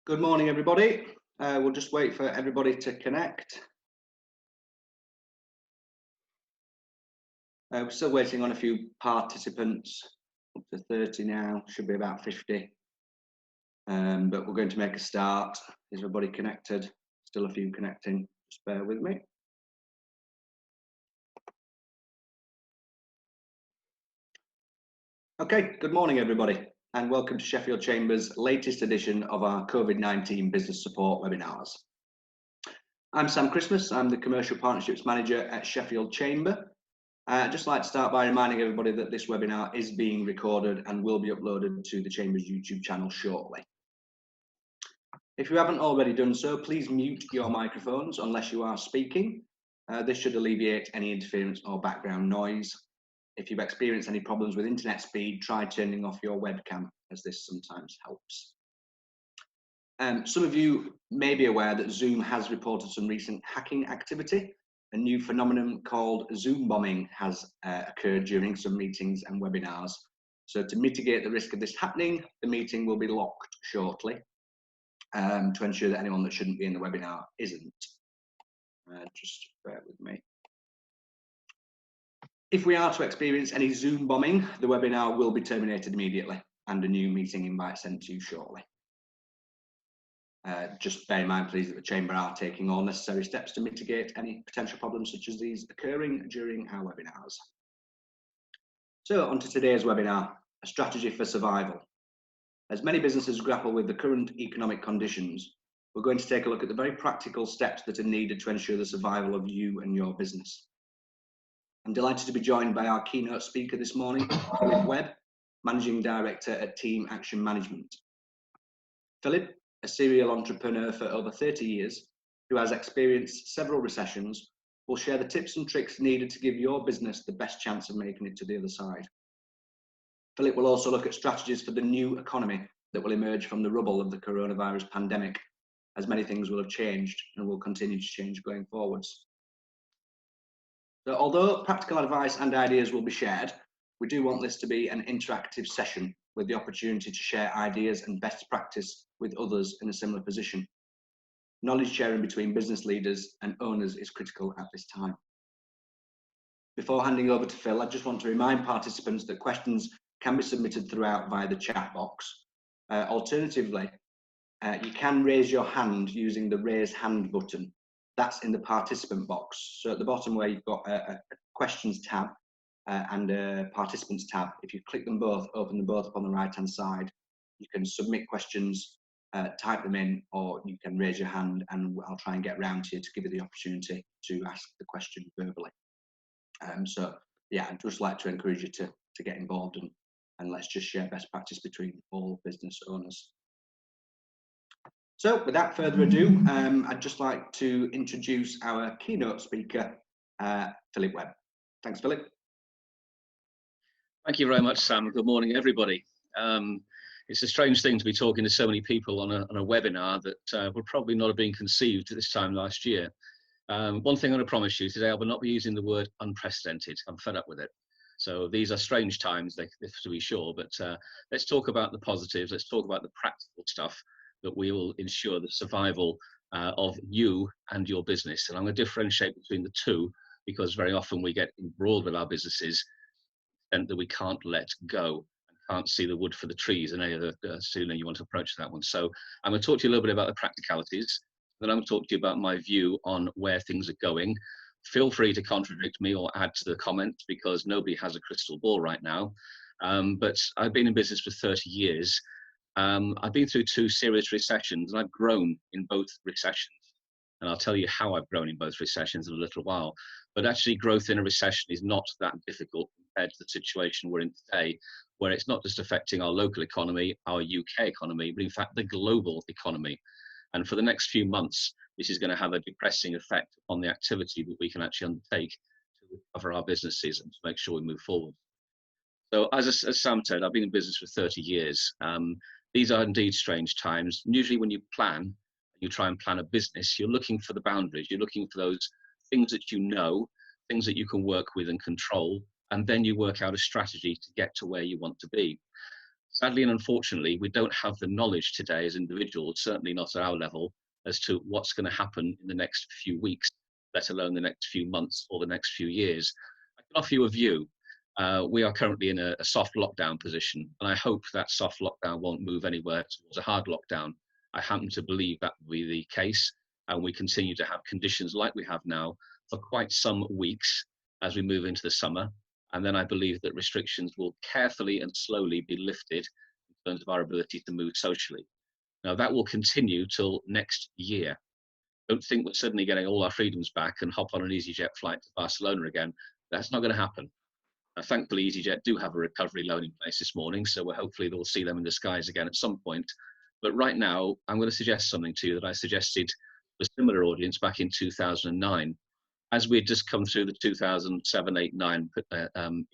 Good morning, everybody. We'll just wait for everybody to connect. We're still waiting on a few participants, up to 30 now, should be about 50. But we're going to make a start. Is everybody connected? Still a few connecting, just bear with me. Okay, good morning, everybody, and welcome to Sheffield Chamber's latest edition of our COVID-19 Business Support webinars. I'm Sam Christmas. I'm the Commercial Partnerships Manager at Sheffield Chamber. I'd just like to start by reminding everybody that this webinar is being recorded and will be uploaded to the Chamber's YouTube channel shortly. If you haven't already done so, please mute your microphones unless you are speaking. This should alleviate any interference or background noise. If you've experienced any problems with internet speed, try turning off your webcam, as this sometimes helps. Some of you may be aware that Zoom has reported some recent hacking activity. A new phenomenon called Zoom bombing has occurred during some meetings and webinars. So to mitigate the risk of this happening, the meeting will be locked shortly to ensure that anyone that shouldn't be in the webinar isn't. Just bear with me. If we are to experience any Zoom bombing, the webinar will be terminated immediately and a new meeting invite sent to you shortly. Just bear in mind, please, that the Chamber are taking all necessary steps to mitigate any potential problems such as these occurring during our webinars. So, on to today's webinar, a strategy for survival. As many businesses grapple with the current economic conditions, we're going to take a look at the very practical steps that are needed to ensure the survival of you and your business. I'm delighted to be joined by our keynote speaker this morning, Philip Webb, Managing Director at Team Action Management. Philip, a serial entrepreneur for over 30 years, who has experienced several recessions, will share the tips and tricks needed to give your business the best chance of making it to the other side. Philip will also look at strategies for the new economy that will emerge from the rubble of the coronavirus pandemic, as many things will have changed and will continue to change going forwards. So although practical advice and ideas will be shared, we do want this to be an interactive session with the opportunity to share ideas and best practice with others in a similar position. Knowledge sharing between business leaders and owners is critical at this time. Before handing over to Phil, I just want to remind participants that questions can be submitted throughout via the chat box. Alternatively, you can raise your hand using the raise hand button. That's in the participant box. So at the bottom where you've got a questions tab and a participants tab, if you click them both, open them both up on the right hand side, you can submit questions, type them in, or you can raise your hand and I'll try and get round to you to give you the opportunity to ask the question verbally. So yeah, I'd just like to encourage you to get involved and let's just share best practice between all business owners. So without further ado, I'd just like to introduce our keynote speaker, Philip Webb. Thanks, Philip. Thank you very much, Sam. Good morning, everybody. It's a strange thing to be talking to so many people on a webinar that would probably not have been conceived at this time last year. One thing I'm going to promise you today, I will not be using the word unprecedented. I'm fed up with it. So these are strange times, to be sure, but let's talk about the positives. Let's talk about the practical stuff that we will ensure the survival of you and your business. And I'm going to differentiate between the two because very often we get embroiled with our businesses and that we can't let go and can't see the wood for the trees and any of the sooner you want to approach that one. So I'm going to talk to you a little bit about the practicalities. Then I'm going to talk to you about my view on where things are going. Feel free to contradict me or add to the comments because nobody has a crystal ball right now. But I've been in business for 30 years. I've been through 2 serious recessions and I've grown in both recessions. And I'll tell you how I've grown in both recessions in a little while. But actually growth in a recession is not that difficult compared to the situation we're in today, where it's not just affecting our local economy, our UK economy, but in fact the global economy. And for the next few months, this is going to have a depressing effect on the activity that we can actually undertake to recover our businesses and to make sure we move forward. So as Sam said, I've been in business for 30 years. These are indeed strange times. Usually when you plan, you try and plan a business, you're looking for the boundaries. You're looking for those things that you know, things that you can work with and control, and then you work out a strategy to get to where you want to be. Sadly and unfortunately, we don't have the knowledge today as individuals, certainly not at our level, as to what's going to happen in the next few weeks, let alone the next few months or the next few years. I can offer you a view. We are currently in a soft lockdown position, and I hope that soft lockdown won't move anywhere towards a hard lockdown. I happen to believe that will be the case, and we continue to have conditions like we have now for quite some weeks as we move into the summer. And then I believe that restrictions will carefully and slowly be lifted in terms of our ability to move socially. Now, that will continue till next year. Don't think we're suddenly getting all our freedoms back and hop on an EasyJet flight to Barcelona again. That's not going to happen. Thankfully, EasyJet do have a recovery loan in place this morning, so we're hopefully we'll see them in the skies again at some point. But right now, I'm going to suggest something to you that I suggested to a similar audience back in 2009. As we had just come through the 2007, 8, 9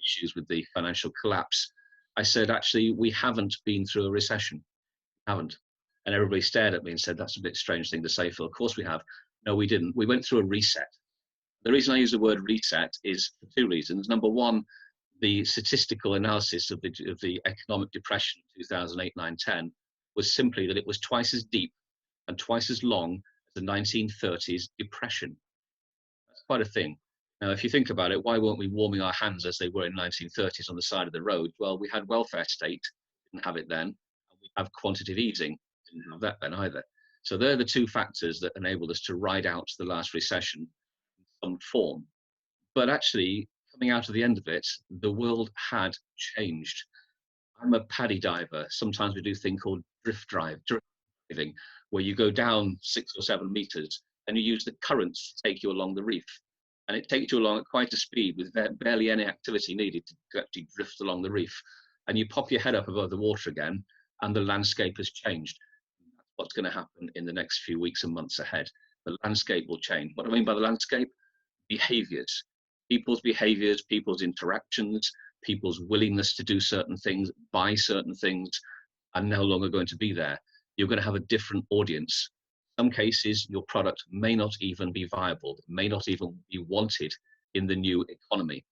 issues with the financial collapse, I said, actually, we haven't been through a recession. Haven't. And everybody stared at me and said, that's a bit strange thing to say, Phil. Of course we have. No, we didn't. We went through a reset. The reason I use the word reset is for two reasons. Number one, the statistical analysis of the economic depression in 2008, 9, 10 was simply that it was twice as deep and twice as long as the 1930s depression. That's quite a thing. Now, if you think about it, why weren't we warming our hands as they were in 1930s on the side of the road? Well, we had welfare state, didn't have it then, and we have quantitative easing, didn't have that then either. So they're the two factors that enabled us to ride out the last recession in some form. But actually, coming out of the end of it, the world had changed. I'm a paddy diver. Sometimes we do a thing called drift driving, where you go down 6 or 7 meters and you use the currents to take you along the reef. And it takes you along at quite a speed with barely any activity needed to actually drift along the reef. And you pop your head up above the water again, and the landscape has changed. That's what's going to happen in the next few weeks and months ahead. The landscape will change. What I mean by the landscape? Behaviors. People's behaviors, people's interactions, people's willingness to do certain things, buy certain things, are no longer going to be there. You're going to have a different audience. In some cases, your product may not even be viable, may not even be wanted in the new economy.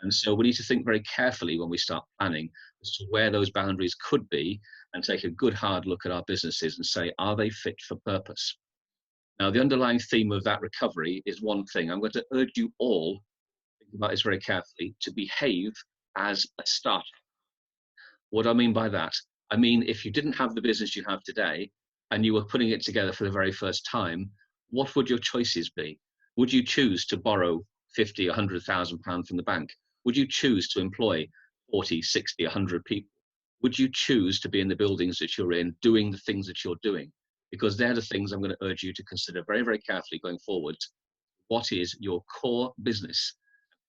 And so we need to think very carefully when we start planning as to where those boundaries could be, and take a good hard look at our businesses and say, are they fit for purpose? Now, the underlying theme of that recovery is one thing. I'm going to urge you all, think about this very carefully, to behave as a startup. What do I mean by that? I mean, if you didn't have the business you have today and you were putting it together for the very first time, what would your choices be? Would you choose to borrow 50, 100,000 pounds from the bank? Would you choose to employ 40, 60, 100 people? Would you choose to be in the buildings that you're in, doing the things that you're doing? Because they're the things I'm going to urge you to consider very, very carefully going forward. What is your core business?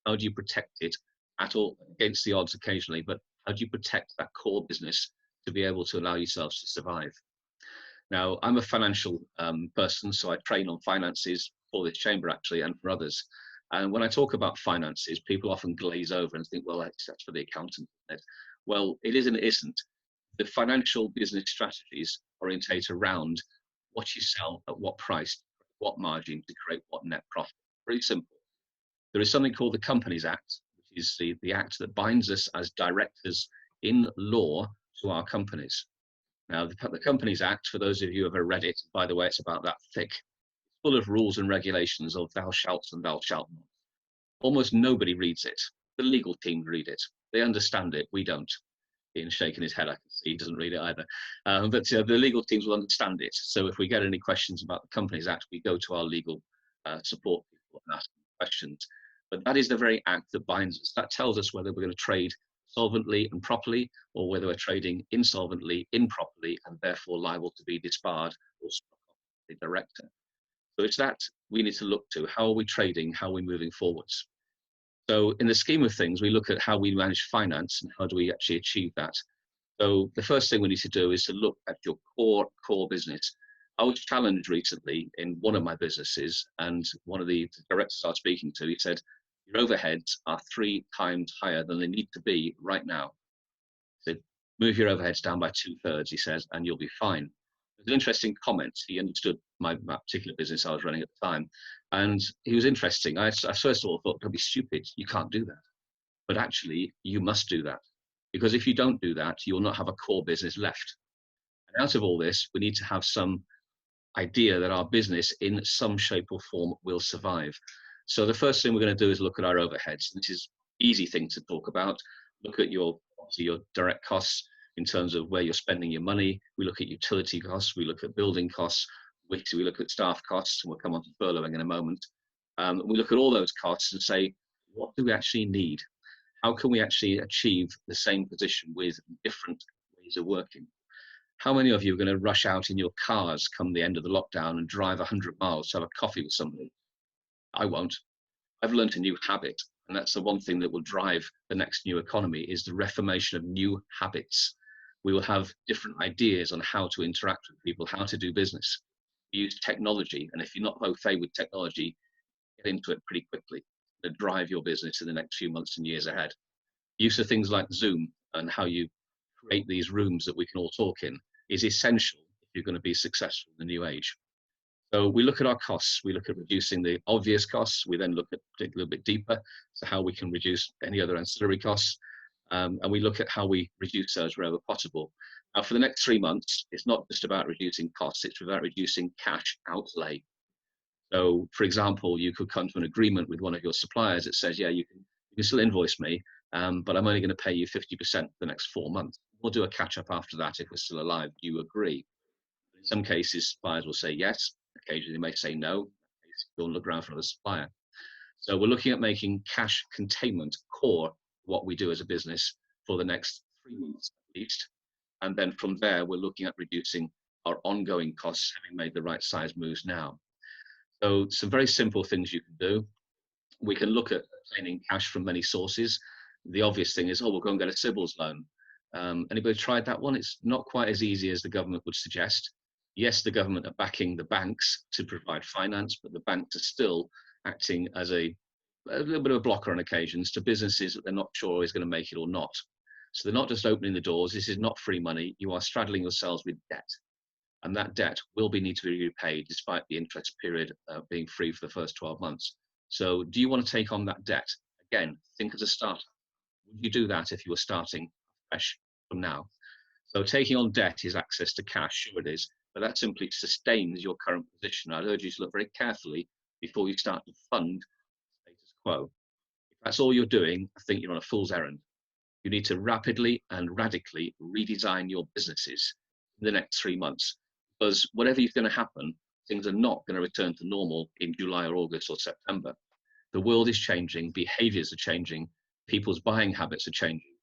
How do you protect it at all, against the odds occasionally, but how do you protect that core business to be able to allow yourselves to survive? Now, I'm a financial person, so I train on finances for this chamber actually, and for others. And when I talk about finances, people often glaze over and think, well, that's for the accountant, isn't it? Well, it is and it isn't. The financial business strategies orientate around what you sell at what price, what margin to create what net profit. Very simple. There is something called the Companies Act, which is the act that binds us as directors in law to our companies. Now, the Companies Act, for those of you who have ever read it, by the way, it's about that thick, full of rules and regulations of thou shalt and thou shalt not. Almost nobody reads it. The legal team read it. They understand it. We don't. Ian's shaking his head. I can see he doesn't read it either. But the legal teams will understand it. So if we get any questions about the Companies Act, we go to our legal support people and ask them questions. But that is the very act that binds us. That tells us whether we're going to trade solvently and properly, or whether we're trading insolvently, improperly, and therefore liable to be disbarred or struck off the director. So it's that we need to look to. How are we trading? How are we moving forwards? So in the scheme of things, we look at how we manage finance and how do we actually achieve that. So the first thing we need to do is to look at your core business. I was challenged recently in one of my businesses, and one of the directors I was speaking to, he said, your overheads are 3 times higher than they need to be right now. He said, move your overheads down by 2/3, he says, and you'll be fine. It was an interesting comment. He understood my particular business I was running at the time. And he was interesting. I first of all thought, don't be stupid. You can't do that. But actually, you must do that. Because if you don't do that, you'll not have a core business left. And out of all this, we need to have some idea that our business in some shape or form will survive. So the first thing we're going to do is look at our overheads. This is easy thing to talk about. Look at your direct costs in terms of where you're spending your money. We look at utility costs, we look at building costs, we look at staff costs, and we'll come on to furloughing in a moment. We look at all those costs and say, what do we actually need? How can we actually achieve the same position with different ways of working? How many of you are going to rush out in your cars come the end of the lockdown and drive 100 miles to have a coffee with somebody? I won't. I've learned a new habit, and that's the one thing that will drive the next new economy, is the reformation of new habits. We will have different ideas on how to interact with people, how to do business. We use technology, and if you're not au fait with technology, get into it pretty quickly to drive your business in the next few months and years ahead. Use of things like Zoom and how you create these rooms that we can all talk in is essential if you're going to be successful in the new age. So we look at our costs, we look at reducing the obvious costs, we then look at a little bit deeper, so how we can reduce any other ancillary costs, and we look at how we reduce those wherever possible. Now for the next 3 months, it's not just about reducing costs, it's about reducing cash outlay. So for example, you could come to an agreement with one of your suppliers that says, yeah, you can still invoice me, but I'm only going to pay you 50% for the next 4 months. We'll do a catch up after that if we're still alive. Do you agree? In some cases, suppliers will say yes. Occasionally, they may say no. Don't look around for another supplier. So we're looking at making cash containment core what we do as a business for the next 3 months at least. And then from there, we're looking at reducing our ongoing costs, having made the right size moves now. So some very simple things you can do. We can look at obtaining cash from many sources. The obvious thing is, oh, we'll go and get a CBILS loan. Anybody tried that one? It's not quite as easy as the government would suggest. Yes, the government are backing the banks to provide finance, but the banks are still acting as a little bit of a blocker on occasions to businesses that they're not sure is going to make it or not. So they're not just opening the doors. This is not free money. You are straddling yourselves with debt. And that debt will need to be repaid despite the interest period being free for the first 12 months. So do you want to take on that debt? Again, think as a starter. Would you do that if you were starting fresh from now? So taking on debt is access to cash, sure it is, but that simply sustains your current position. I'd urge you to look very carefully before you start to fund status quo. If that's all you're doing, I think you're on a fool's errand. You need to rapidly and radically redesign your businesses in the next 3 months, because whatever is going to happen, things are not going to return to normal in July or August or September. The world is changing, behaviors are changing, people's buying habits are changing.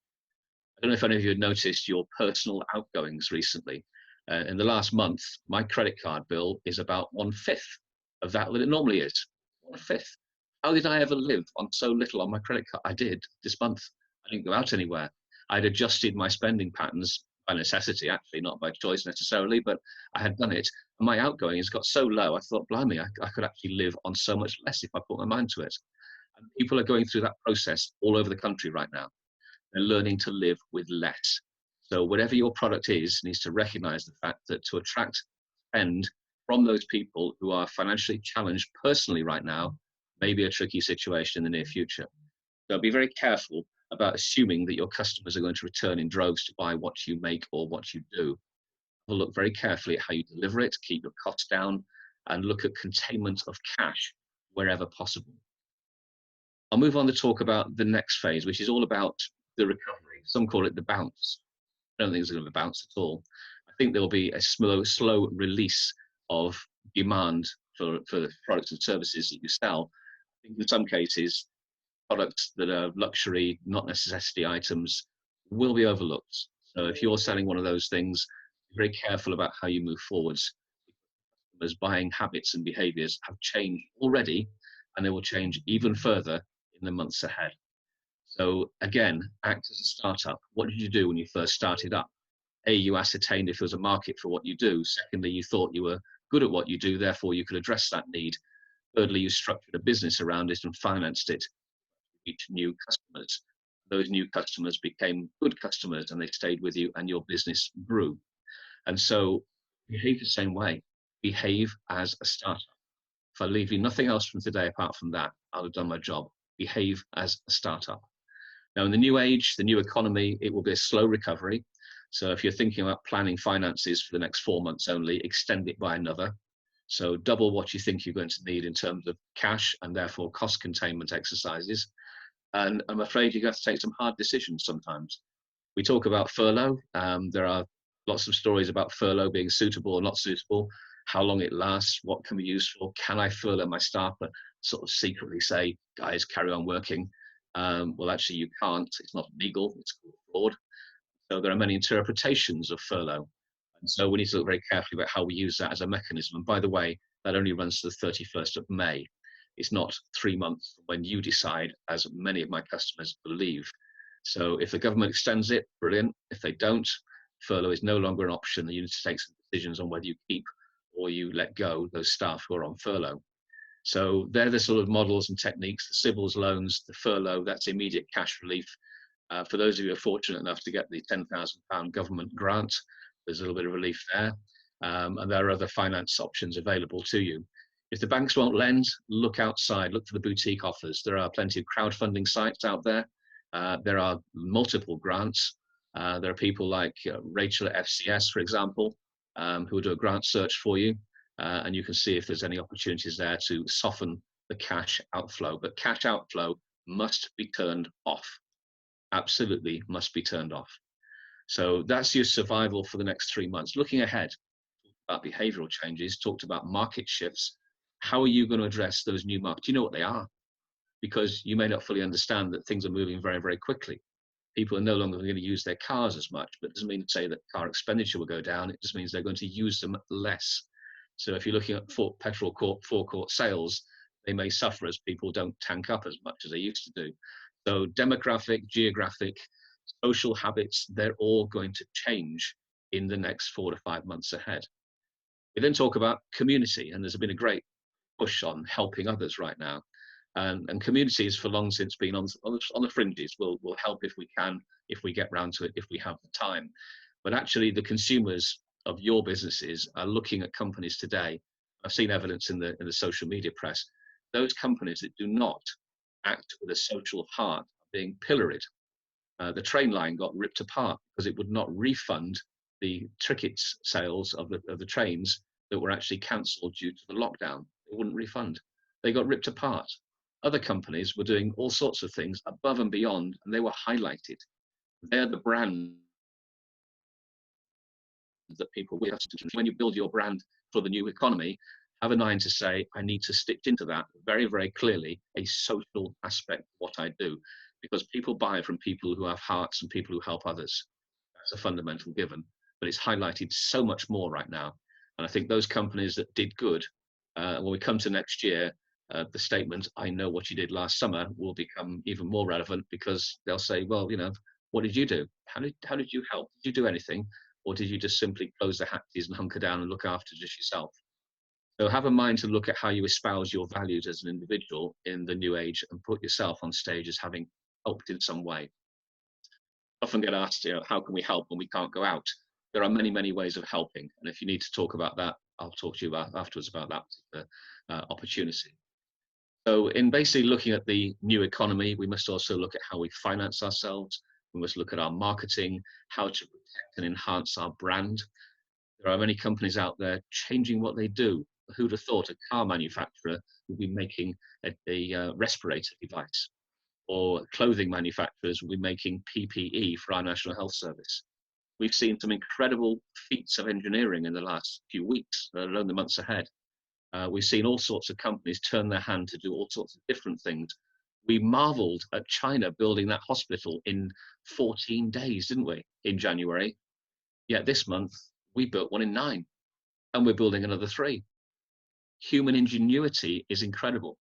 I don't know if any of you had noticed your personal outgoings recently. In the last month, my credit card bill is about 1/5 of that it normally is. 1/5. How did I ever live on so little on my credit card? I did this month. I didn't go out anywhere. I'd adjusted my spending patterns by necessity, actually, not by choice necessarily, but I had done it. And my outgoing has got so low, I thought, blimey, I could actually live on so much less if I put my mind to it. And people are going through that process all over the country right now. They're learning to live with less. So whatever your product is, needs to recognize the fact that to attract spend from those people who are financially challenged personally right now may be a tricky situation in the near future. So be very careful about assuming that your customers are going to return in droves to buy what you make or what you do. We'll look very carefully at how you deliver it, keep your costs down, and look at containment of cash wherever possible. I'll move on to talk about the next phase, which is all about the recovery. Some call it the bounce. I don't think it's going to be a bounce at all. I think there'll be a slow release of demand for the products and services that you sell. I think in some cases, products that are luxury, not necessity items, will be overlooked. So if you're selling one of those things, be very careful about how you move forwards. Customers' buying habits and behaviors have changed already, and they will change even further in the months ahead. So again, act as a startup. What did you do when you first started up? A, you ascertained if there was a market for what you do. Secondly, you thought you were good at what you do, therefore you could address that need. Thirdly, you structured a business around it and financed it to reach new customers. Those new customers became good customers and they stayed with you and your business grew. And so behave the same way. Behave as a startup. If I leave you nothing else from today apart from that, I'll have done my job. Behave as a startup. Now, in the new age, the new economy, it will be a slow recovery. So if you're thinking about planning finances for the next 4 months only, extend it by another. So double what you think you're going to need in terms of cash and therefore cost containment exercises. And I'm afraid you have to take some hard decisions sometimes. We talk about furlough. There are lots of stories about furlough being suitable or not suitable, how long it lasts, what can be used for. Can I furlough my staff, but sort of secretly say, guys, carry on working? Well, actually, you can't. It's not legal. It's called fraud. So there are many interpretations of furlough. And so we need to look very carefully about how we use that as a mechanism. And by the way, that only runs to the 31st of May. It's not 3 months when you decide, as many of my customers believe. So if the government extends it, brilliant. If they don't, furlough is no longer an option. You need to take some decisions on whether you keep or you let go those staff who are on furlough. So they're the sort of models and techniques, the CBILS loans, the furlough, that's immediate cash relief. For those of you who are fortunate enough to get the £10,000 government grant, there's a little bit of relief there. And there are other finance options available to you. If the banks won't lend, look outside, look for the boutique offers. There are plenty of crowdfunding sites out there. There are multiple grants. There are people like Rachel at FCS, for example, who will do a grant search for you. And you can see if there's any opportunities there to soften the cash outflow. But cash outflow must be turned off. Absolutely must be turned off. So that's your survival for the next 3 months. Looking ahead, about behavioral changes, talked about market shifts. How are you going to address those new markets? You know what they are, because you may not fully understand that things are moving very, very quickly. People are no longer going to use their cars as much, but it doesn't mean to say that car expenditure will go down. It just means they're going to use them less. So if you're looking at petrol forecourt sales, they may suffer as people don't tank up as much as they used to do. So demographic, geographic, social habits, they're all going to change in the next 4 to 5 months ahead. We then talk about community, and there's been a great push on helping others right now. And communities for long since been on the fringes. We'll help if we can, if we get round to it, if we have the time. But actually the consumers of your businesses are looking at companies today. I've seen evidence in the social media press. Those companies that do not act with a social heart are being pilloried. The train line got ripped apart because it would not refund the tickets sales of the trains that were actually cancelled due to the lockdown. They wouldn't refund. They got ripped apart. Other companies were doing all sorts of things above and beyond, and they were highlighted. They're the brand that people will. When you build your brand for the new economy, have an eye to say, I need to stick into that very, very clearly, a social aspect of what I do, because people buy from people who have hearts and people who help others. That's a fundamental given, but it's highlighted so much more right now. And I think those companies that did good, when we come to next year, the statement, I know what you did last summer, will become even more relevant, because they'll say, well, you know, what did you do? How did you help? Did you do anything? Or did you just simply close the hatches and hunker down and look after just yourself? So have a mind to look at how you espouse your values as an individual in the new age and put yourself on stage as having helped in some way. I often get asked, you know, how can we help when we can't go out? There are many, many ways of helping. And if you need to talk about that, I'll talk to you afterwards about that particular opportunity. So in basically looking at the new economy, we must also look at how we finance ourselves. We must look at our marketing, how to protect and enhance our brand. There are many companies out there changing what they do. Who'd have thought a car manufacturer would be making a respirator device, or clothing manufacturers will be making PPE for our National Health Service. We've seen some incredible feats of engineering in the last few weeks, let alone the months ahead. We've seen all sorts of companies turn their hand to do all sorts of different things. We marveled at China building that hospital in 14 days, didn't we, in January? Yet this month, we built one in 9, and we're building another 3. Human ingenuity is incredible.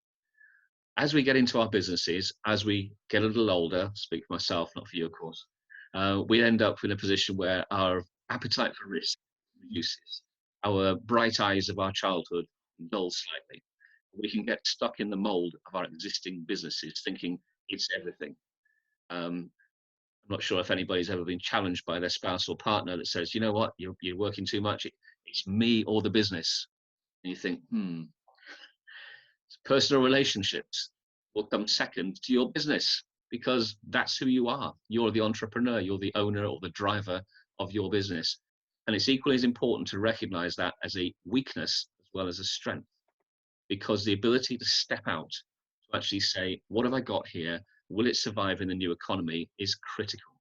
As we get into our businesses, as we get a little older, speak for myself, not for you, of course, we end up in a position where our appetite for risk reduces. Our bright eyes of our childhood dull slightly. We can get stuck in the mold of our existing businesses, thinking it's everything. I'm not sure if anybody's ever been challenged by their spouse or partner that says, you know what, you're working too much. It's me or the business. And you think, personal relationships will come second to your business. because that's who you are. You're the entrepreneur, you're the owner or the driver of your business. And it's equally as important to recognize that as a weakness as well as a strength, because the ability to step out, to actually say, what have I got here? Will it survive in the new economy is critical.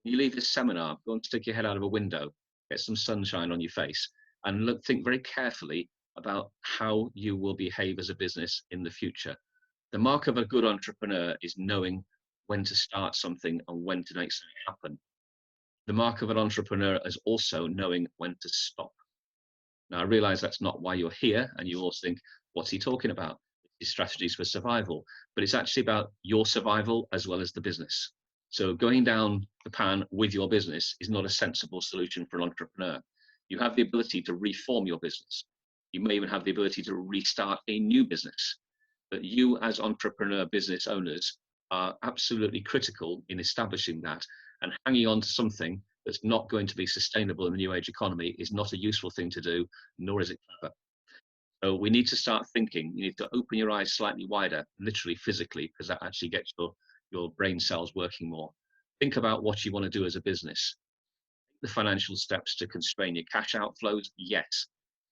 You leave this seminar, go and stick your head out of a window, get some sunshine on your face, and think very carefully about how you will behave as a business in the future. The mark of a good entrepreneur is knowing when to start something and when to make something happen. The mark of an entrepreneur is also knowing when to stop. Now, I realize that's not why you're here, and you also think, what's he talking about? It's strategies for survival, but it's actually about your survival as well as the business. So going down the pan with your business is not a sensible solution for an entrepreneur. You have the ability to reform your business. You may even have the ability to restart a new business. But you as entrepreneur business owners are absolutely critical in establishing that, and hanging on to something that's not going to be sustainable in the new age economy is not a useful thing to do, nor is it clever. So we need to start thinking. You need to open your eyes slightly wider, literally physically, because that actually gets your brain cells working more. Think about what you want to do as a business. The financial steps to constrain your cash outflows, yes.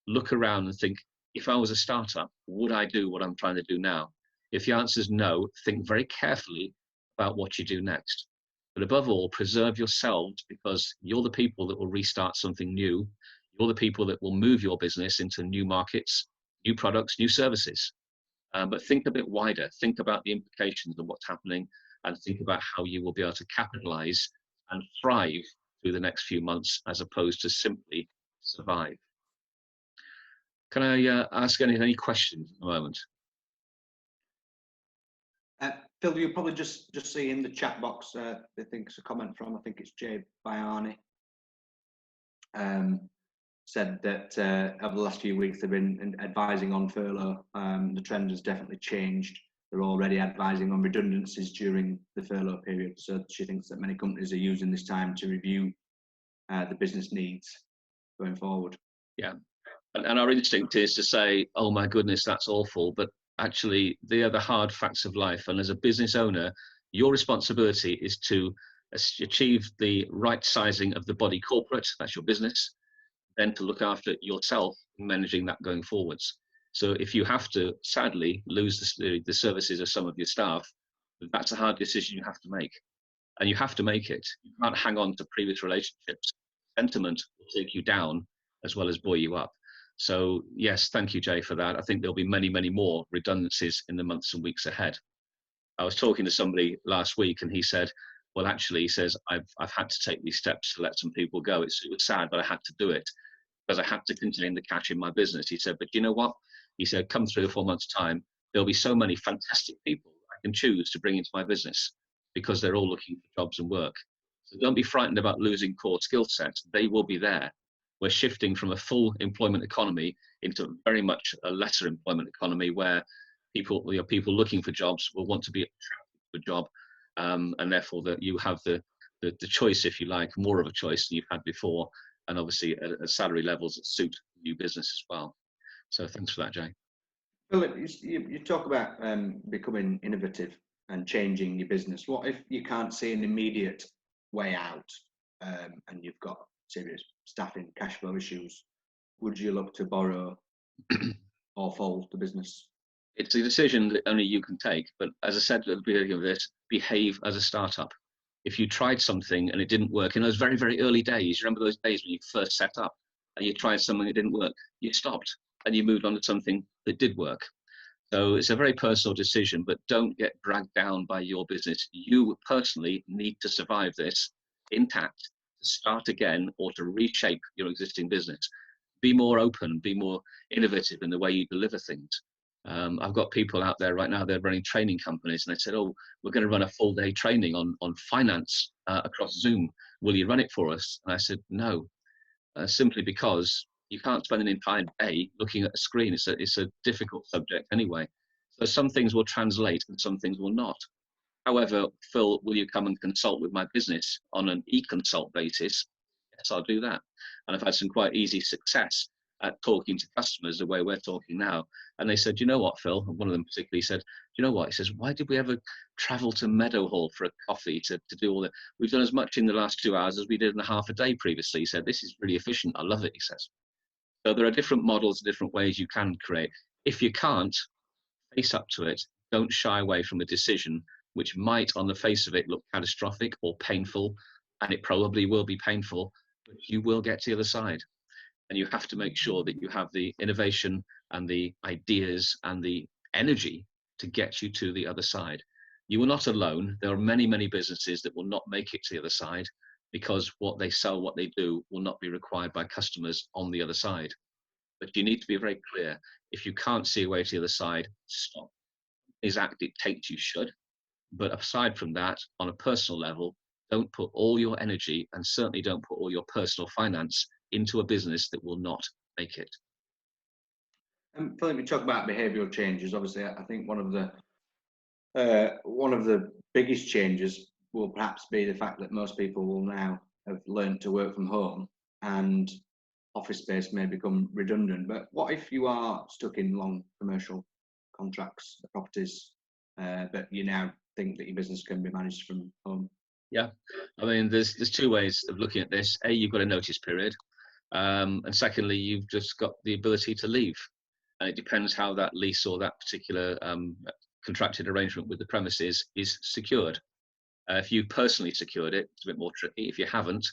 Look around and think, if I was a startup, would I do what I'm trying to do now? If the answer is no, think very carefully about what you do next. But above all, preserve yourselves, because you're the people that will restart something new. You're the people that will move your business into new markets, new products, new services. But think a bit wider. Think about the implications of what's happening, and think about how you will be able to capitalize and thrive through the next few months, as opposed to simply survive. Can I ask any questions at the moment? Phil, you'll probably just see in the chat box, I think it's a comment from, I think it's Jay Bayani, said that over the last few weeks they've been advising on furlough. The trend has definitely changed. They're already advising on redundancies during the furlough period. So she thinks that many companies are using this time to review the business needs going forward. Yeah, and our instinct is to say, oh my goodness, that's awful. But actually, they are the hard facts of life. And as a business owner, your responsibility is to achieve the right sizing of the body corporate, that's your business, then to look after yourself in managing that going forwards. So if you have to, sadly, lose the services of some of your staff, that's a hard decision you have to make. And you have to make it. You can't hang on to previous relationships. Sentiment will take you down as well as buoy you up. So yes, thank you, Jay, for that. I think there'll be many, many more redundancies in the months and weeks ahead. I was talking to somebody last week, and he said, well, actually, he says, I've had to take these steps to let some people go. It was sad, but I had to do it because I had to contain the cash in my business. He said, but you know what? He said, come 3 or 4 months' time, there'll be so many fantastic people I can choose to bring into my business because they're all looking for jobs and work. So don't be frightened about losing core skill sets. They will be there. We're shifting from a full employment economy into very much a lesser employment economy, where people looking for jobs will want to be attracted to a job, and therefore that you have the choice, if you like, more of a choice than you've had before, and obviously at salary levels that suit new business as well. So thanks for that, Jay. Philip, you talk about becoming innovative and changing your business. What if you can't see an immediate way out, and you've got serious staffing, cash flow issues? Would you look to borrow or fold the business? It's a decision that only you can take. But as I said at the beginning of this, behave as a startup. If you tried something and it didn't work in those very, very early days, remember those days when you first set up and you tried something that didn't work, you stopped and you moved on to something that did work. So it's a very personal decision, but don't get dragged down by your business. You personally need to survive this intact, to start again, or to reshape your existing business. Be more open, be more innovative in the way you deliver things. I've got people out there right now, they're running training companies, and they said, oh, we're going to run a full day training on finance across Zoom. Will you run it for us? And I said, no, simply because you can't spend an entire day looking at a screen. It's a difficult subject anyway. So some things will translate and some things will not. However, Phil, will you come and consult with my business on an e-consult basis? Yes, I'll do that. And I've had some quite easy success. at talking to customers the way we're talking now. And they said, you know what, Phil? And one of them particularly said, you know what? He says, why did we ever travel to Meadowhall for a coffee to do all that? We've done as much in the last 2 hours as we did in a half a day previously. He said, this is really efficient. I love it, he says. So there are different models, different ways you can create. If you can't, face up to it. Don't shy away from a decision which might, on the face of it, look catastrophic or painful, and it probably will be painful, but you will get to the other side. And you have to make sure that you have the innovation and the ideas and the energy to get you to the other side. You are not alone. There are many, many businesses that will not make it to the other side because what they sell, what they do, will not be required by customers on the other side. But you need to be very clear. If you can't see a way to the other side, stop. Is that dictates you should. But aside from that, on a personal level, don't put all your energy, and certainly don't put all your personal finance into a business that will not make it. Philip, we talk about behavioural changes. Obviously, I think one of the biggest changes will perhaps be the fact that most people will now have learned to work from home, and office space may become redundant. But what if you are stuck in long commercial contracts, properties, but you now think that your business can be managed from home? Yeah, I mean, there's two ways of looking at this. A, you've got a notice period, and secondly, you've just got the ability to leave. And it depends how that lease or that particular contracted arrangement with the premises is secured. If you personally secured it, it's a bit more tricky. If you haven't,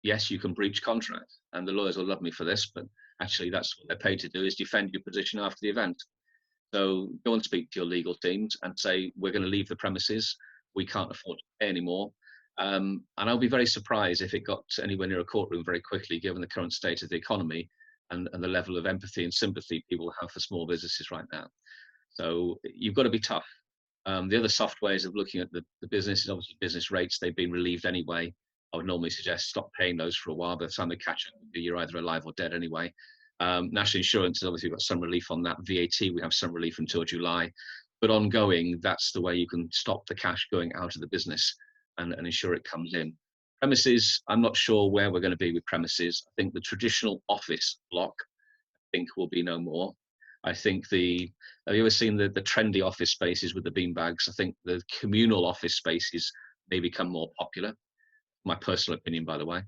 yes, you can breach contract, and the lawyers will love me for this, but actually that's what they're paid to do, is defend your position after the event. So go and speak to your legal teams and say, we're going to leave the premises. We can't afford to pay anymore. And I'll be very surprised if it got anywhere near a courtroom very quickly, given the current state of the economy and the level of empathy and sympathy people have for small businesses right now. So you've got to be tough. The other soft ways of looking at the business is obviously business rates. They've been relieved anyway. I would normally suggest stop paying those for a while. By the time they catch up, you're either alive or dead anyway. National insurance has obviously got some relief on that. VAT, we have some relief until July. But ongoing, that's the way you can stop the cash going out of the business and ensure it comes in. Premises, I'm not sure where we're going to be with premises. I think the traditional office block, I think, will be no more. I think have you ever seen the trendy office spaces with the beanbags? I think the communal office spaces may become more popular. My personal opinion, by the way.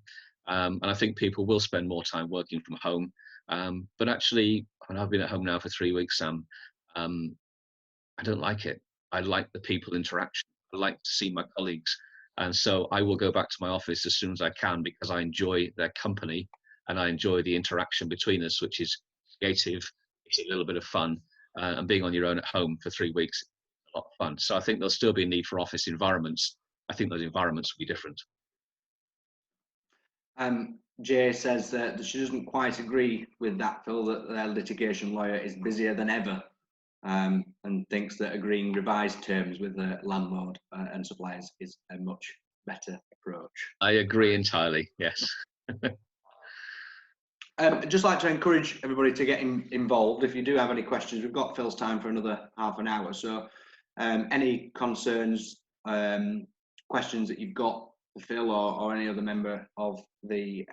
And I think people will spend more time working from home. But actually, I've been at home now for 3 weeks, Sam. I don't like it. I like the people interaction. I like to see my colleagues. And so I will go back to my office as soon as I can, because I enjoy their company and I enjoy the interaction between us, which is creative, it's a little bit of fun. And being on your own at home for 3 weeks is a lot of fun. So I think there'll still be a need for office environments. I think those environments will be different. Jay says that she doesn't quite agree with that, Phil, that their litigation lawyer is busier than ever, and thinks that agreeing revised terms with the landlord and suppliers is a much better approach. I agree entirely, yes. I'd just like to encourage everybody to get involved. If you do have any questions, we've got Phil's time for another half an hour. So any concerns, questions that you've got for Phil or any other member of the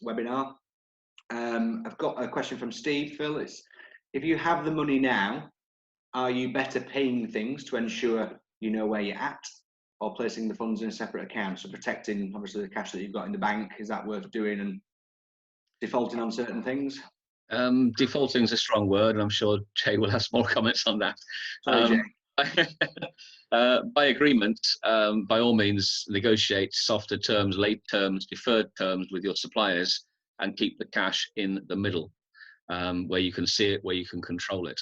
webinar. I've got a question from Steve. Phil, it's, if you have the money now, are you better paying things to ensure you know where you're at, or placing the funds in a separate account? So protecting, obviously, the cash that you've got in the bank, is that worth doing, and defaulting on certain things? Defaulting is a strong word, and I'm sure Jay will have some more comments on that. Sorry, Jay. By agreement, by all means, negotiate softer terms, late terms, deferred terms with your suppliers, and keep the cash in the middle, where you can see it, where you can control it.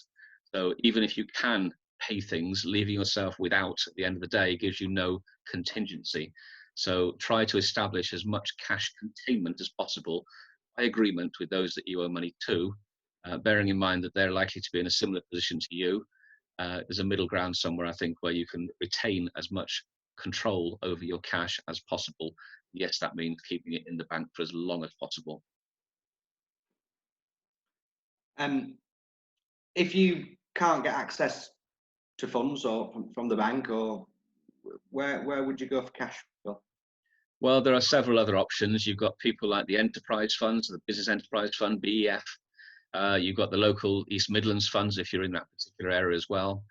So even if you can pay things, leaving yourself without at the end of the day gives you no contingency. So try to establish as much cash containment as possible by agreement with those that you owe money to, bearing in mind that they're likely to be in a similar position to you. There's a middle ground somewhere, I think, where you can retain as much control over your cash as possible. Yes, that means keeping it in the bank for as long as possible. If you can't get access to funds or from the bank, or where would you go for cash? Well, there are several other options. You've got people like the enterprise funds, the Business Enterprise Fund, BEF. You've got the local East Midlands funds if you're in that particular area as well.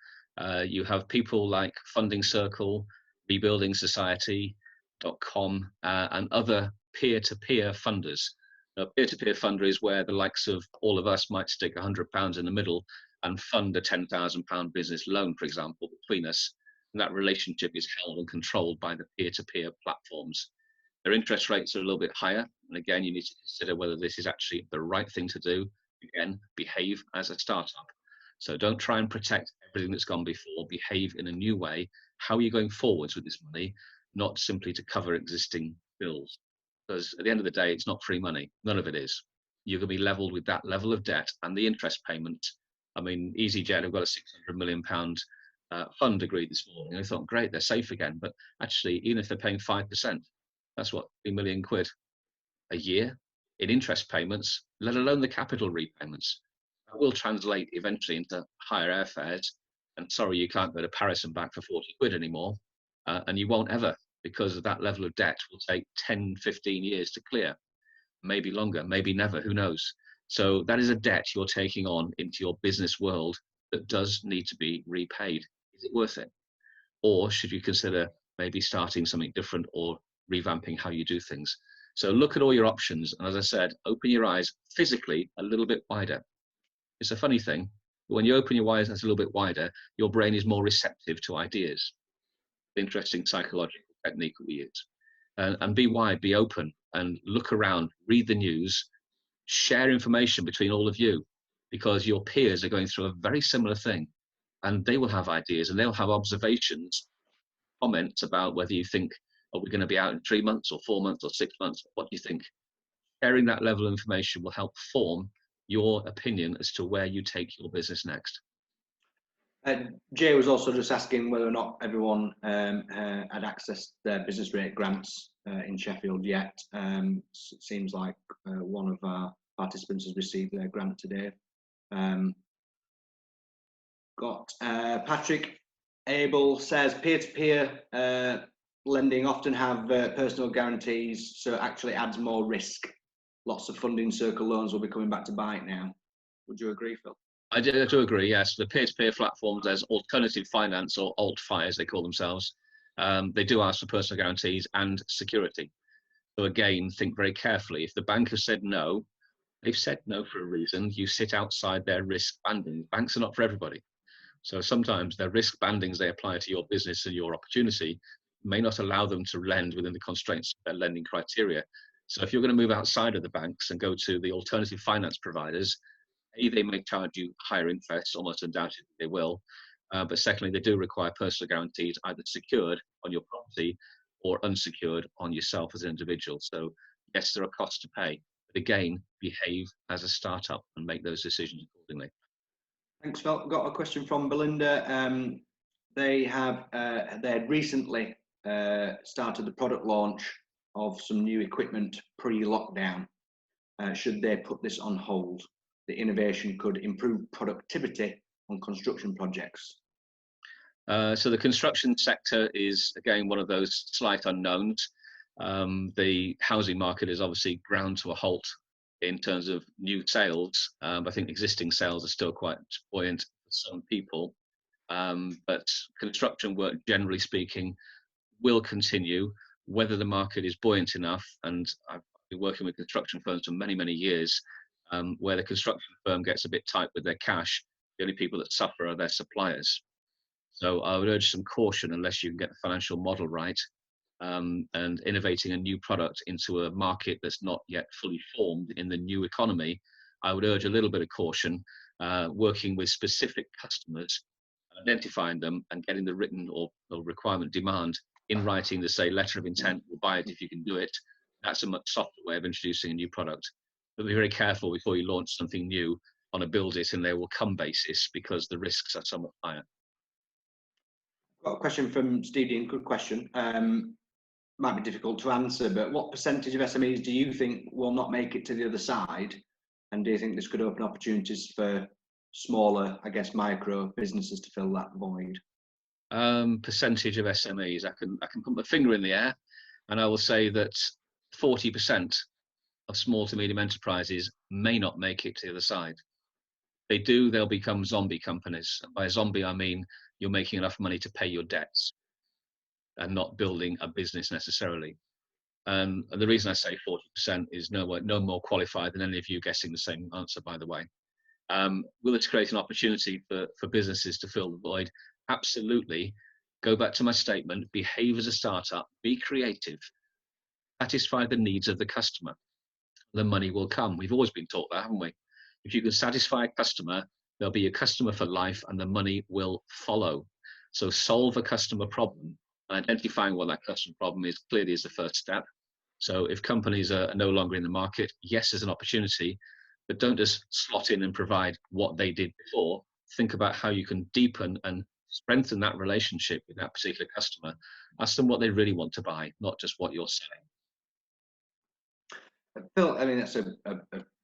You have people like Funding Circle, Rebuilding Society.com, and other peer-to-peer funders. A peer-to-peer funder is where the likes of all of us might stick £100 in the middle and fund a £10,000 business loan, for example, between us. And that relationship is held and controlled by the peer-to-peer platforms. Their interest rates are a little bit higher. And again, you need to consider whether this is actually the right thing to do. Again, behave as a startup. So don't try and protect everything that's gone before. Behave in a new way. How are you going forwards with this money? Not simply to cover existing bills. Because at the end of the day, it's not free money. None of it is. You're going to be leveled with that level of debt and the interest payment. I mean, EasyJet have got a £600 million fund agreed this morning. I thought, great, they're safe again. But actually, even if they're paying 5%, that's what, £3 million a year in interest payments, let alone the capital repayments. That will translate eventually into higher airfares. And sorry, you can't go to Paris and back for 40 quid anymore. And you won't ever, because of that level of debt will take 10, 15 years to clear. Maybe longer, maybe never, who knows? So that is a debt you're taking on into your business world that does need to be repaid. Is it worth it? Or should you consider maybe starting something different or revamping how you do things? So look at all your options. And as I said, open your eyes physically a little bit wider. It's a funny thing. When you open your eyes a little bit wider, your brain is more receptive to ideas. Interesting psychological technique that we use. And be wide, be open, and look around, read the news, share information between all of you, because your peers are going through a very similar thing. And they will have ideas and they'll have observations, comments about whether you think, are we going to be out in 3 months or 4 months or 6 months? What do you think? Sharing that level of information will help form your opinion as to where you take your business next. Jay was also just asking whether or not everyone had accessed their business rate grants in Sheffield yet. It seems like one of our participants has received their grant today. Patrick Abel says peer-to-peer lending often have personal guarantees, so it actually adds more risk. Lots of Funding Circle loans will be coming back to bite now. Would you agree, Phil? I do agree, yes. The peer-to-peer platforms, there's alternative finance, or alt-fi as they call themselves. They do ask for personal guarantees and security. So again, think very carefully. If the bank has said no, they've said no for a reason. You sit outside their risk banding. Banks are not for everybody. So sometimes their risk bandings they apply to your business and your opportunity may not allow them to lend within the constraints of their lending criteria. So if you're going to move outside of the banks and go to the alternative finance providers, they may charge you higher interest, almost undoubtedly they will. But secondly, they do require personal guarantees either secured on your property or unsecured on yourself as an individual. So yes, there are costs to pay. But again, behave as a startup and make those decisions accordingly. Thanks, Phil. I've got a question from Belinda. They had recently started the product launch of some new equipment pre-lockdown. Should they put this on hold? The innovation could improve productivity on construction projects. So the construction sector is, again, one of those slight unknowns. The housing market is obviously ground to a halt in terms of new sales. I think existing sales are still quite buoyant for some people. But construction work, generally speaking, will continue, whether the market is buoyant enough. And I've been working with construction firms for many, many years, where the construction firm gets a bit tight with their cash. The only people that suffer are their suppliers. So I would urge some caution unless you can get the financial model right, and innovating a new product into a market that's not yet fully formed in the new economy. I would urge a little bit of caution, working with specific customers, identifying them and getting the written or requirement demand in writing to say letter of intent, we'll buy it if you can do it. That's a much softer way of introducing a new product. But be very careful before you launch something new on a build it and they will come basis, because the risks are somewhat higher. Got a question from Steve Dean, good question. Might be difficult to answer, but what percentage of SMEs do you think will not make it to the other side? And do you think this could open opportunities for smaller, I guess, micro businesses to fill that void? Percentage of SMEs, I can put my finger in the air. And I will say that 40% of small to medium enterprises may not make it to the other side. They do, they'll become zombie companies. By zombie, I mean you're making enough money to pay your debts and not building a business necessarily. And the reason I say 40% is no more qualified than any of you guessing the same answer, by the way. Will it create an opportunity for businesses to fill the void? Absolutely. Go back to my statement, behave as a startup, be creative, satisfy the needs of the customer. The money will come. We've always been taught that, haven't we? If you can satisfy a customer, there'll be a customer for life and the money will follow. So solve a customer problem. Identifying what that customer problem is clearly is the first step. So if companies are no longer in the market, yes, there's an opportunity, but don't just slot in and provide what they did before. Think about how you can deepen and strengthen that relationship with that particular customer. Ask them what they really want to buy, not just what you're selling. Phil, I mean, that's a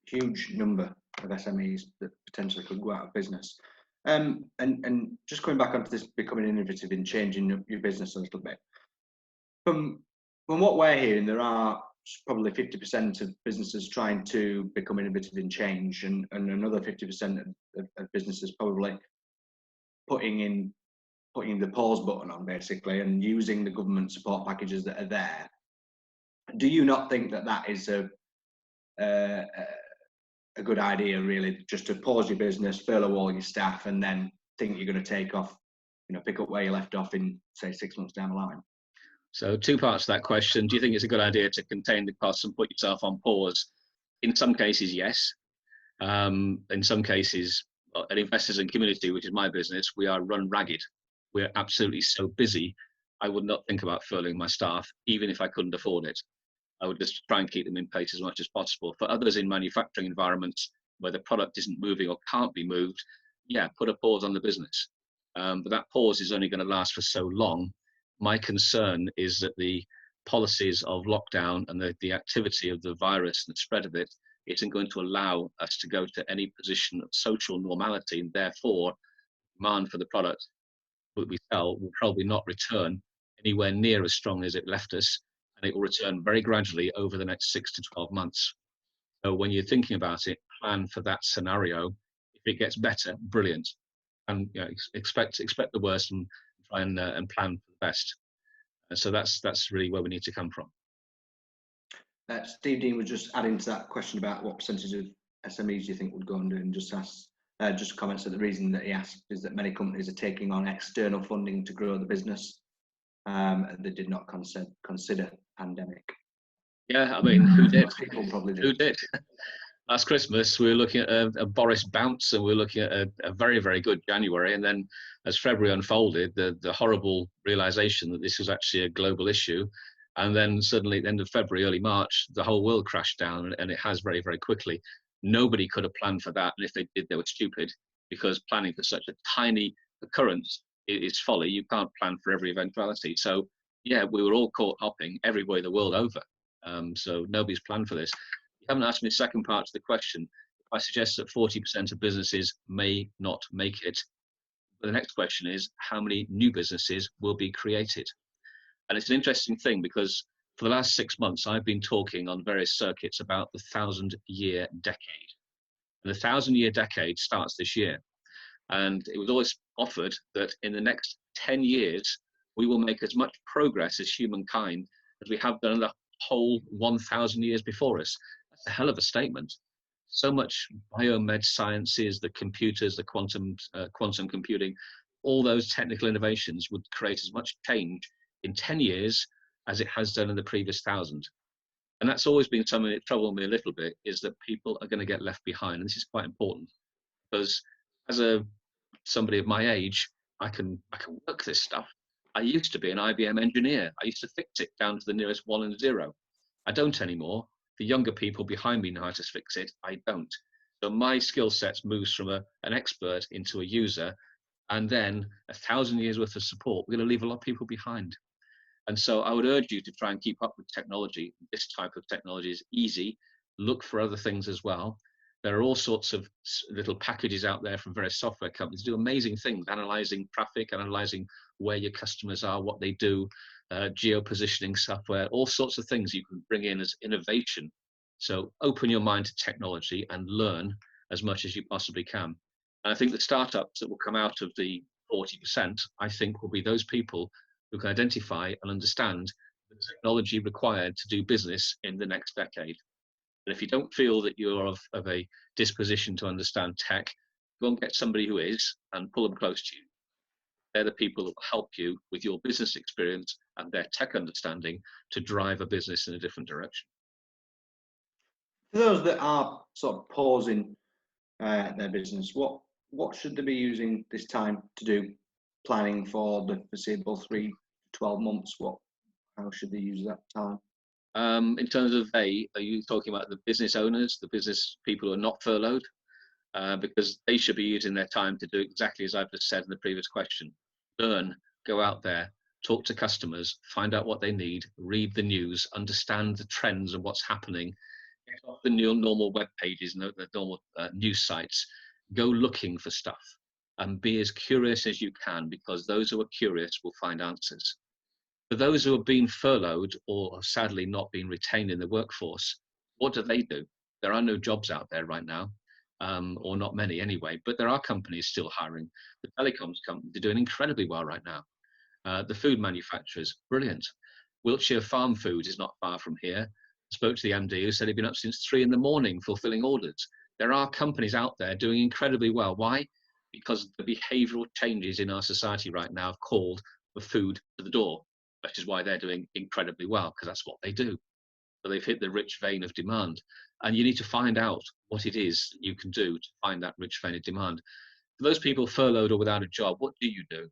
huge number of SMEs that potentially could go out of business. And just coming back onto this becoming innovative in changing your business a little bit. From what we're hearing, there are probably 50% of businesses trying to become innovative in change, and another 50% of businesses probably putting the pause button on, basically, and using the government support packages that are there. Do you not think that is a good idea, really, just to pause your business, furlough all your staff, and then think you're going to take off, pick up where you left off in, say, 6 months down the line? So 2 parts to that question. Do you think it's a good idea to contain the costs and put yourself on pause? In some cases, yes. In some cases, at Investors and Community, which is my business, we are run ragged. We're absolutely so busy. I would not think about furloughing my staff, even if I couldn't afford it. I would just try and keep them in place as much as possible. For others in manufacturing environments where the product isn't moving or can't be moved, yeah, put a pause on the business. But that pause is only going to last for so long. My concern is that the policies of lockdown and the activity of the virus and the spread of it isn't going to allow us to go to any position of social normality, and therefore demand for the product that we sell will probably not return anywhere near as strong as it left us. And it will return very gradually over the next 6 to 12 months. So when you're thinking about it, plan for that scenario. If it gets better, brilliant. And expect the worst and try and plan for the best. And so that's really where we need to come from. Steve Dean was just adding to that question about what percentage of SMEs do you think would go under, and just comments that the reason that he asked is that many companies are taking on external funding to grow the business. They did not consider pandemic. Yeah, I mean, who did? People probably did. Who did? Last Christmas, we were looking at a Boris bounce, and we were looking at a very, very good January. And then as February unfolded, the horrible realization that this was actually a global issue. And then suddenly at the end of February, early March, the whole world crashed down, and it has very, very quickly. Nobody could have planned for that. And if they did, they were stupid, because planning for such a tiny occurrence is folly. You can't plan for every eventuality. So yeah, we were all caught hopping everywhere the world over. So nobody's planned for this. You haven't asked me the second part to the question. I suggest that 40% of businesses may not make it. But the next question is, how many new businesses will be created? And it's an interesting thing, because for the last 6 months, I've been talking on various circuits about the 1,000-year decade. And the 1,000-year decade starts this year. And it was always offered that in the next 10 years, we will make as much progress as humankind as we have done in the whole 1,000 years before us. That's a hell of a statement. So much biomed sciences, the computers, the quantum computing, all those technical innovations would create as much change in 10 years as it has done in the previous 1,000. And that's always been something that troubled me a little bit, is that people are going to get left behind. And this is quite important, because as somebody of my age, I can work this stuff. I used to be an IBM engineer. I used to fix it down to the nearest 1 and 0. I don't anymore. The younger people behind me know how to fix it. I don't. So my skill sets moves from an expert into a user, and then 1,000 years worth of support. We're going to leave a lot of people behind. And so I would urge you to try and keep up with technology. This type of technology is easy. Look for other things as well. There are all sorts of little packages out there from various software companies that do amazing things, analyzing traffic, analyzing where your customers are, what they do. geo-positioning software, all sorts of things you can bring in as innovation. So open your mind to technology and learn as much as you possibly can. And I think the startups that will come out of the 40%, I think, will be those people who can identify and understand the technology required to do business in the next decade. And if you don't feel that you're of a disposition to understand tech, go and get somebody who is and pull them close to you. They're the people that will help you with your business experience and their tech understanding to drive a business in a different direction. For those that are sort of pausing their business, what should they be using this time to do? Planning for the foreseeable 3 to 12 months, how should they use that time? In terms of are you talking about the business owners, the business people who are not furloughed? Because they should be using their time to do exactly as I've just said in the previous question. Learn, go out there, talk to customers, find out what they need, read the news, understand the trends and what's happening, get off the normal web pages, the normal news sites, go looking for stuff and be as curious as you can, because those who are curious will find answers. For those who have been furloughed or have sadly not been retained in the workforce, what do? There are no jobs out there right now. Or not many anyway, but there are companies still hiring. The telecoms companies are doing incredibly well right now. The food manufacturers, brilliant. Wiltshire Farm Foods is not far from here. I spoke to the MD who said he'd been up since 3 a.m. fulfilling orders. There are companies out there doing incredibly well. Why? Because the behavioural changes in our society right now have called for food to the door, which is why they're doing incredibly well, because that's what they do. So they've hit the rich vein of demand. And you need to find out what it is you can do to find that rich vein of demand. For those people furloughed or without a job, what do you do?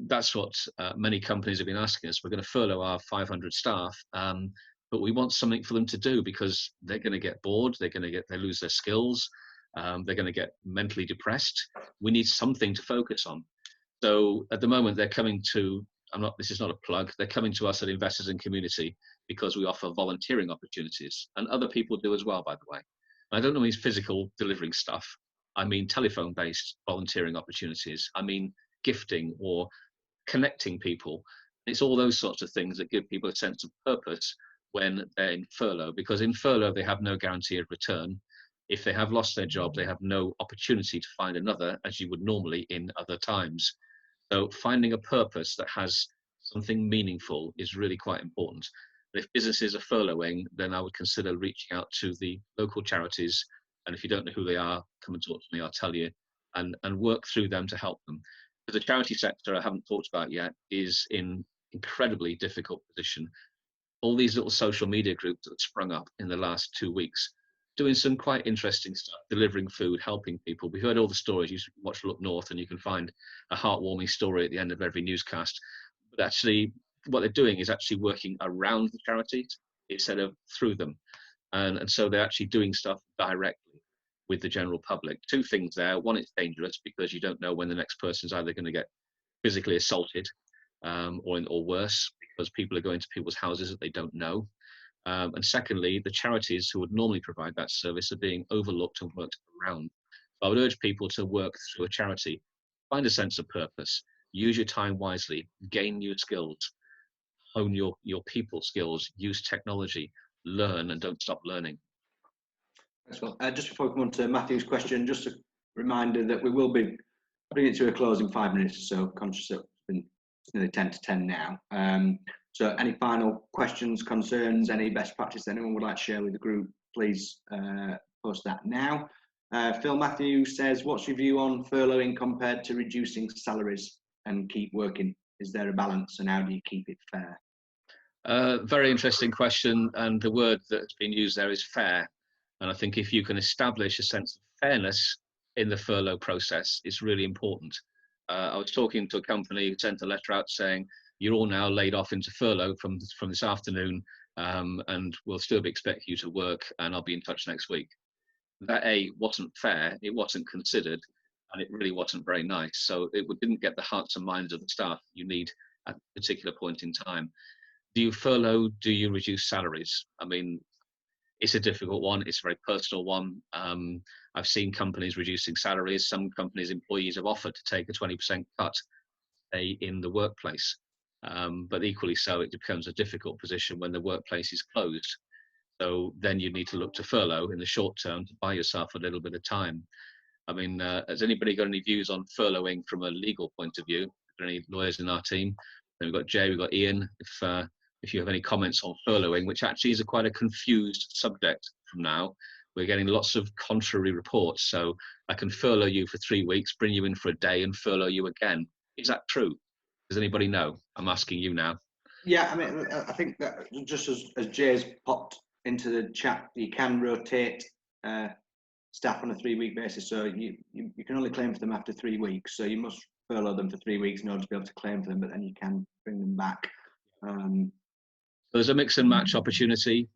That's what many companies have been asking us. We're going to furlough our 500 staff, but we want something for them to do, because they're going to get bored, they lose their skills, they're going to get mentally depressed. We need something to focus on. So at the moment, they're coming to, this is not a plug, they're coming to us at Investors in Community, because we offer volunteering opportunities, and other people do as well, by the way. And I don't mean physical delivering stuff. I mean telephone-based volunteering opportunities. I mean gifting or connecting people. It's all those sorts of things that give people a sense of purpose when they're in furlough, because in furlough, they have no guarantee of return. If they have lost their job, they have no opportunity to find another, as you would normally in other times. So finding a purpose that has something meaningful is really quite important. If businesses are furloughing, then I would consider reaching out to the local charities. And if you don't know who they are, come and talk to me, I'll tell you, and work through them to help them. But the charity sector I haven't talked about yet is in incredibly difficult position. All these little social media groups that sprung up in the last 2 weeks, doing some quite interesting stuff, delivering food, helping people. We heard all the stories. You watch Look North and you can find a heartwarming story at the end of every newscast. But actually, what they're doing is actually working around the charities instead of through them. And so they're actually doing stuff directly with the general public. 2 things there. One, it's dangerous because you don't know when the next person's either going to get physically assaulted or worse, because people are going to people's houses that they don't know. And secondly, the charities who would normally provide that service are being overlooked and worked around. So I would urge people to work through a charity, find a sense of purpose, use your time wisely, gain new skills, hone your people skills, use technology, learn, and don't stop learning. Excellent. Just before we come on to Matthew's question, just a reminder that we will be bringing it to a close in 5 minutes, so conscious that it's been nearly 10 to 10 now. So any final questions, concerns, any best practice anyone would like to share with the group, please post that now. Phil Matthew says, what's your view on furloughing compared to reducing salaries and keep working? Is there a balance, and how do you keep it fair? Very interesting question, and the word that's been used there is fair. And I think if you can establish a sense of fairness in the furlough process, it's really important. I was talking to a company who sent a letter out saying, you're all now laid off into furlough from this afternoon, and we'll still expect you to work, and I'll be in touch next week. That wasn't fair, it wasn't considered, and it really wasn't very nice. So it didn't get the hearts and minds of the staff you need at a particular point in time. Do you furlough? Do you reduce salaries? I mean, it's a difficult one. It's a very personal one. I've seen companies reducing salaries. Some companies' employees have offered to take a 20% cut in the workplace. But equally so, it becomes a difficult position when the workplace is closed. So then you need to look to furlough in the short term to buy yourself a little bit of time. I mean, has anybody got any views on furloughing from a legal point of view? Are there any lawyers in our team? Then we've got Jay, we've got Ian. If you have any comments on furloughing, which actually is quite a confused subject from now. We're getting lots of contrary reports. So I can furlough you for 3 weeks, bring you in for a day and furlough you again. Is that true? Does anybody know? I'm asking you now. Yeah, I mean, I think that just as Jay's popped into the chat, you can rotate staff on a 3-week basis. So you can only claim for them after 3 weeks. So you must furlough them for 3 weeks in order to be able to claim for them, but then you can bring them back. There's a mix and match opportunity.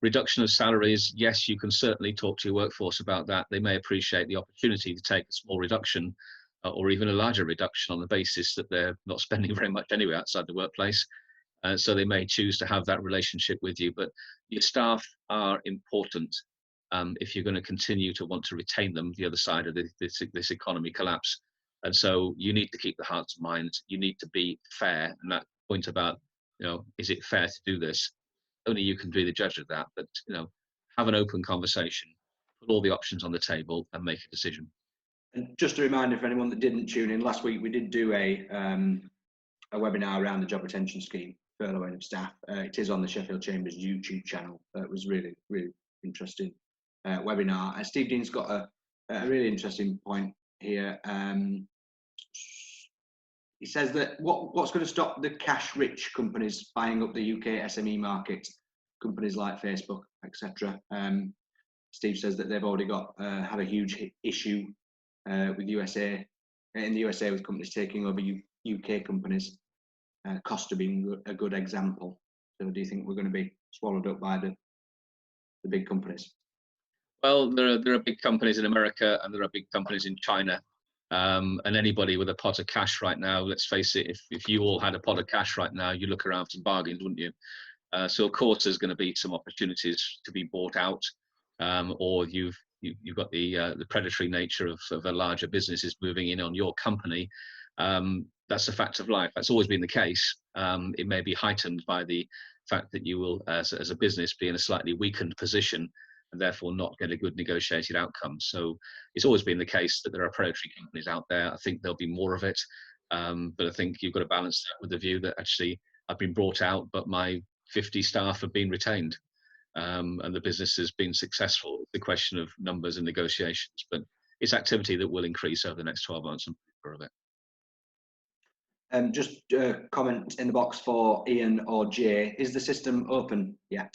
Reduction of salaries, yes, you can certainly talk to your workforce about that. They may appreciate the opportunity to take a small reduction or even a larger reduction on the basis that they're not spending very much anyway outside the workplace. So they may choose to have that relationship with you, but your staff are important if you're going to continue to want to retain them the other side of this economy collapse. And so you need to keep the hearts and minds. You need to be fair. And that point about, is it fair to do this? Only you can be the judge of that. But, have an open conversation, put all the options on the table and make a decision. And just a reminder for anyone that didn't tune in, last week we did do a webinar around the job retention scheme, furloughing of staff. It is on the Sheffield Chambers YouTube channel. It was really, really interesting webinar. And Steve Dean's got a really interesting point here. He says that what's going to stop the cash-rich companies buying up the UK SME market, companies like Facebook, etc. Steve says that they've already had a huge issue with USA, in the USA with companies taking over UK companies, Costa being a good example. So do you think we're going to be swallowed up by the big companies? Well, there are big companies in America and there are big companies in China. And anybody with a pot of cash right now, let's face it, if you all had a pot of cash right now, you'd look around for some bargains, wouldn't you? So of course there's going to be some opportunities to be bought out, or you've got the predatory nature of a larger businesses moving in on your company. That's a fact of life. That's always been the case. It may be heightened by the fact that you will, as a business, be in a slightly weakened position and therefore not get a good negotiated outcome. So it's always been the case that there are predatory companies out there. I think there'll be more of it. But I think you've got to balance that with the view that actually I've been brought out, but my 50 staff have been retained. And the business has been successful. The question of numbers and negotiations, but it's activity that will increase over the next 12 months. I'm sure of it. Just a comment in the box for Ian or Jay. Is the system open yet?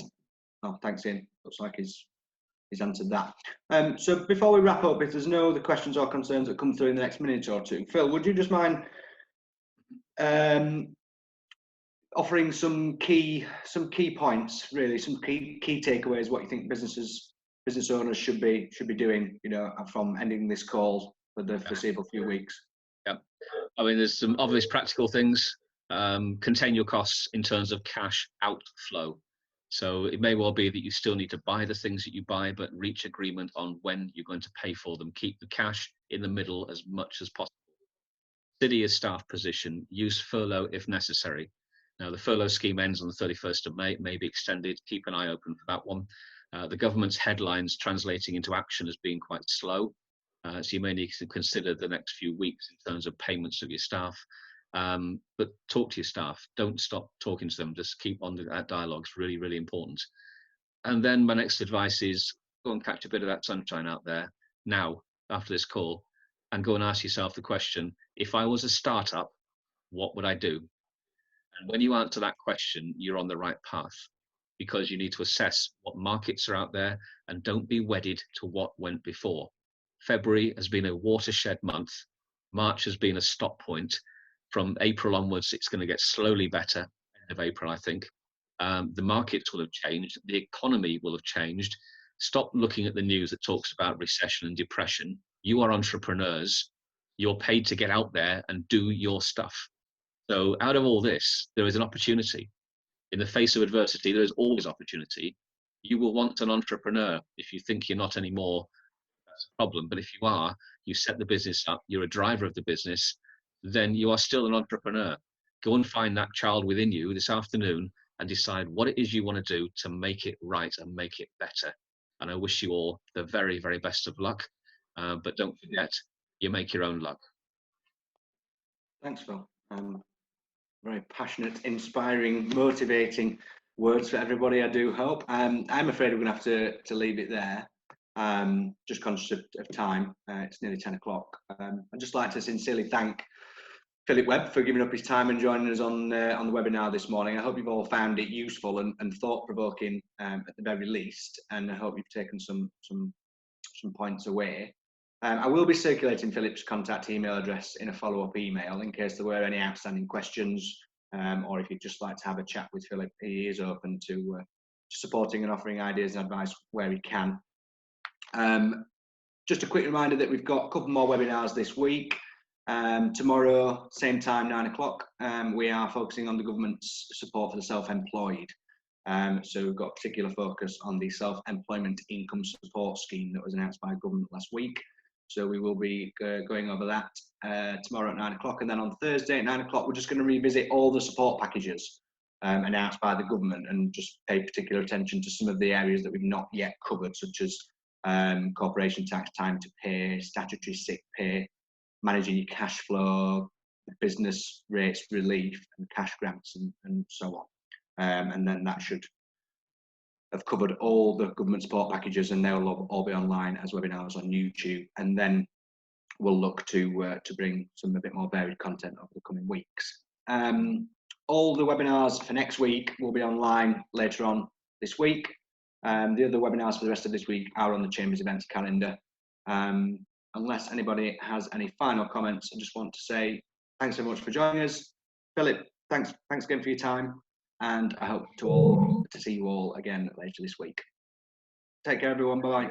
Oh, thanks, Ian. Looks like he's answered that. So before we wrap up, if there's no other questions or concerns that come through in the next minute or two, Phil, would you just mind offering some key points, really, some key takeaways, what you think business owners should be doing, from ending this call for the foreseeable few weeks? Yeah, I mean, there's some obvious practical things. Contain your costs in terms of cash outflow. So it may well be that you still need to buy the things that you buy, but reach agreement on when you're going to pay for them. Keep the cash in the middle as much as possible. Steady your staff position. Use furlough if necessary. Now, the furlough scheme ends on the 31st of May. It may be extended. Keep an eye open for that one. The government's headlines translating into action has been quite slow. So you may need to consider the next few weeks in terms of payments of your staff. But talk to your staff. Don't stop talking to them. Just keep on that dialogue. It's really, really important. And then my next advice is go and catch a bit of that sunshine out there now, after this call, and go and ask yourself the question, if I was a startup, what would I do? And when you answer that question, you're on the right path, because you need to assess what markets are out there and don't be wedded to what went before. February has been a watershed month. March has been a stop point. From April onwards, it's going to get slowly better. End of April, I think. The markets will have changed. The economy will have changed. Stop looking at the news that talks about recession and depression. You are entrepreneurs. You're paid to get out there and do your stuff. So out of all this, there is an opportunity. In the face of adversity, there is always opportunity. You will want an entrepreneur. If you think you're not anymore, that's a problem. But if you are, you set the business up, you're a driver of the business, then you are still an entrepreneur. go and find that child within you this afternoon and decide what it is you want to do to make it right and make it better. And I wish you all the very, very best of luck. But don't forget, you make your own luck. Thanks, Phil. Very passionate, inspiring, motivating words for everybody, I do hope. I'm afraid we're going to have to leave it there. Just conscious of time. It's nearly 10 o'clock. I'd just like to sincerely thank Philip Webb for giving up his time and joining us on the webinar this morning. I hope you've all found it useful and thought-provoking at the very least, and I hope you've taken some points away. I will be circulating Philip's contact email address in a follow-up email in case there were any outstanding questions, or if you'd just like to have a chat with Philip. He is open to supporting and offering ideas and advice where he can. Just a quick reminder that we've got a couple more webinars this week. Tomorrow, same time, 9 o'clock, we are focusing on the government's support for the self-employed. So we've got a particular focus on the self-employment income support scheme that was announced by government last week. So we will be going over that tomorrow at 9 o'clock. And then on Thursday at 9 o'clock, we're just going to revisit all the support packages announced by the government and just pay particular attention to some of the areas that we've not yet covered, such as corporation tax, time to pay, statutory sick pay, managing your cash flow, business rates relief, and cash grants, and so on. And then that should have covered all the government support packages, and they'll all be online as webinars on YouTube. And then we'll look to bring some a bit more varied content over the coming weeks. All the webinars for next week will be online later on this week. The other webinars for the rest of this week are on the Chamber's events calendar. Unless anybody has any final comments, I just want to say thanks so much for joining us. Philip, thanks again for your time, and I hope to see you all again later this week. Take care, everyone. Bye-bye.